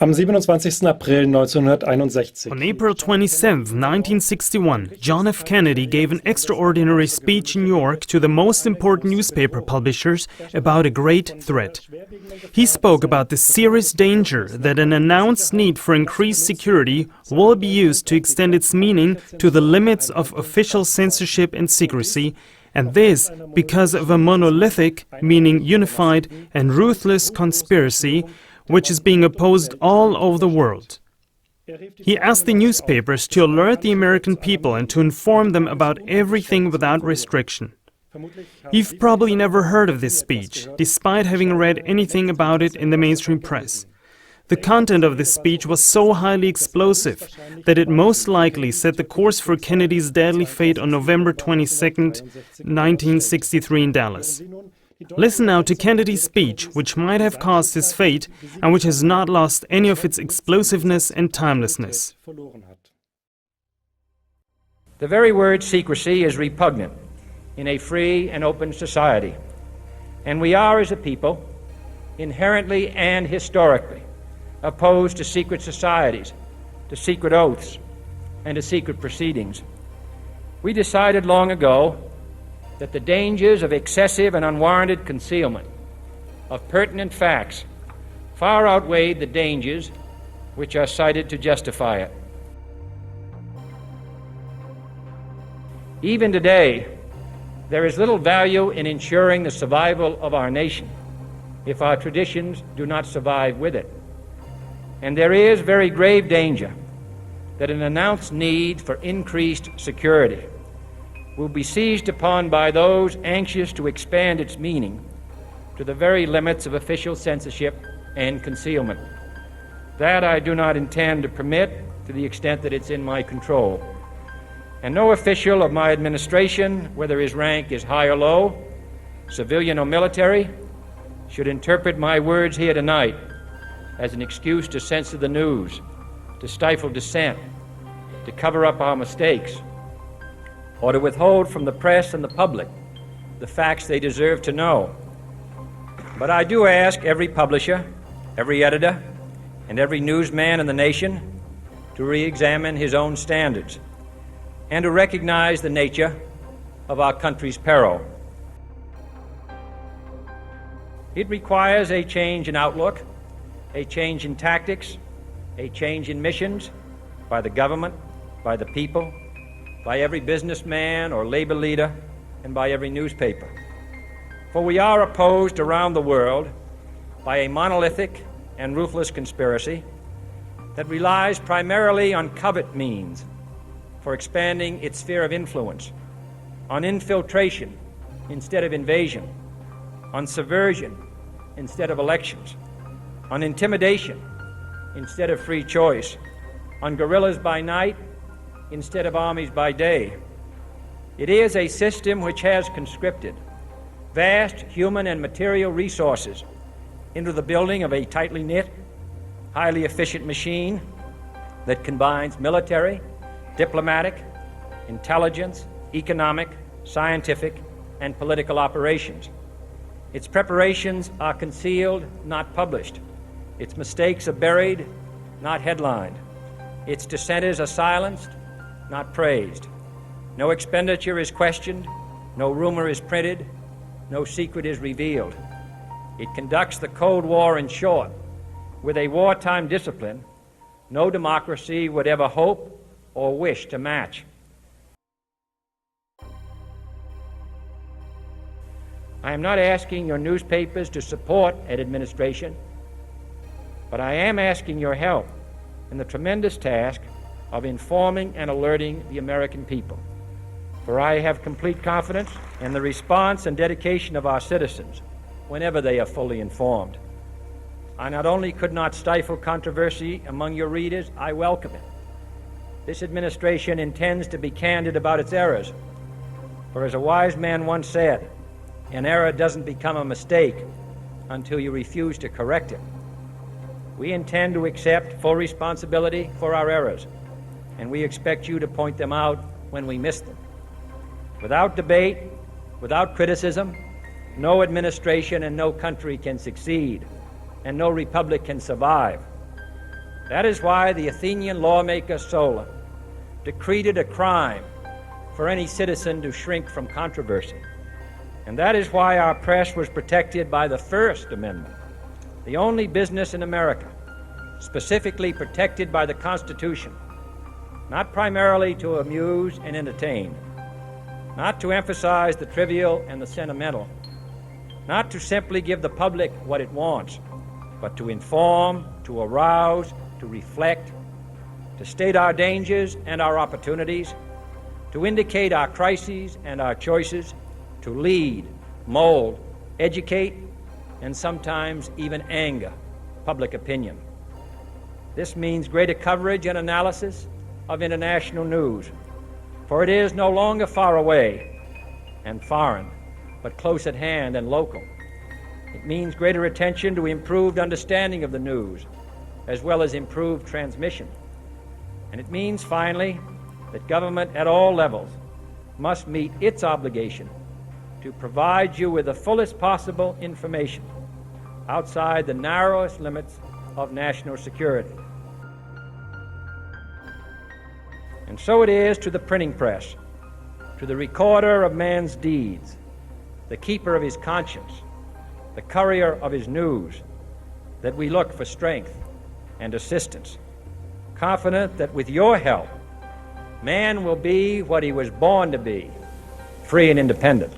Am 27. April 1961. On April 27, 1961, John F. Kennedy gave an extraordinary speech in New York to the most important newspaper publishers about a great threat. He spoke about the serious danger that an announced need for increased security will be used to extend its meaning to the limits of official censorship and secrecy, and this because of a monolithic, meaning unified and ruthless conspiracy, which is being opposed all over the world. He asked the newspapers to alert the American people and to inform them about everything without restriction. You've probably never heard of this speech, despite having read anything about it in the mainstream press. The content of this speech was so highly explosive that it most likely set the course for Kennedy's deadly fate on November 22, 1963 in Dallas. Listen now to Kennedy's speech, which might have caused his fate and which has not lost any of its explosiveness and timelessness. The very word secrecy is repugnant in a free and open society, and we are, as a people, inherently and historically opposed to secret societies, to secret oaths, and to secret proceedings. We decided long ago that the dangers of excessive and unwarranted concealment of pertinent facts far outweighed the dangers which are cited to justify it. Even today, there is little value in ensuring the survival of our nation if our traditions do not survive with it. And there is very grave danger that an announced need for increased security will be seized upon by those anxious to expand its meaning to the very limits of official censorship and concealment. That I do not intend to permit to the extent that it's in my control. And no official of my administration, whether his rank is high or low, civilian or military, should interpret my words here tonight as an excuse to censor the news, to stifle dissent, to cover up our mistakes, or to withhold from the press and the public the facts they deserve to know. But I do ask every publisher, every editor, and every newsman in the nation to re-examine his own standards and to recognize the nature of our country's peril. It requires a change in outlook, a change in tactics, a change in missions by the government, by the people, by every businessman or labor leader, and by every newspaper. For we are opposed around the world by a monolithic and ruthless conspiracy that relies primarily on covert means for expanding its sphere of influence, on infiltration instead of invasion, on subversion instead of elections, on intimidation instead of free choice, on guerrillas by night instead of armies by day. It is a system which has conscripted vast human and material resources into the building of a tightly knit, highly efficient machine that combines military, diplomatic, intelligence, economic, scientific, and political operations. Its preparations are concealed, not published. Its mistakes are buried, not headlined. Its dissenters are silenced, not praised. No expenditure is questioned, no rumor is printed, no secret is revealed. It conducts the Cold War, in short, with a wartime discipline no democracy would ever hope or wish to match. I am not asking your newspapers to support an administration, but I am asking your help in the tremendous task of informing and alerting the American people. For I have complete confidence in the response and dedication of our citizens whenever they are fully informed. I not only could not stifle controversy among your readers, I welcome it. This administration intends to be candid about its errors. For as a wise man once said, an error doesn't become a mistake until you refuse to correct it. We intend to accept full responsibility for our errors, and we expect you to point them out when we miss them. Without debate, without criticism, no administration and no country can succeed, and no republic can survive. That is why the Athenian lawmaker Solon decreed a crime for any citizen to shrink from controversy. And that is why our press was protected by the First Amendment, the only business in America specifically protected by the Constitution, not primarily to amuse and entertain, not to emphasize the trivial and the sentimental, not to simply give the public what it wants, but to inform, to arouse, to reflect, to state our dangers and our opportunities, to indicate our crises and our choices, to lead, mold, educate, and sometimes even anger public opinion. This means greater coverage and analysis of international news, for it is no longer far away and foreign, but close at hand and local. It means greater attention to improved understanding of the news, as well as improved transmission. And it means, finally, that government at all levels must meet its obligation to provide you with the fullest possible information outside the narrowest limits of national security. And so it is to the printing press, to the recorder of man's deeds, the keeper of his conscience, the courier of his news, that we look for strength and assistance, confident that with your help, man will be what he was born to be, free and independent.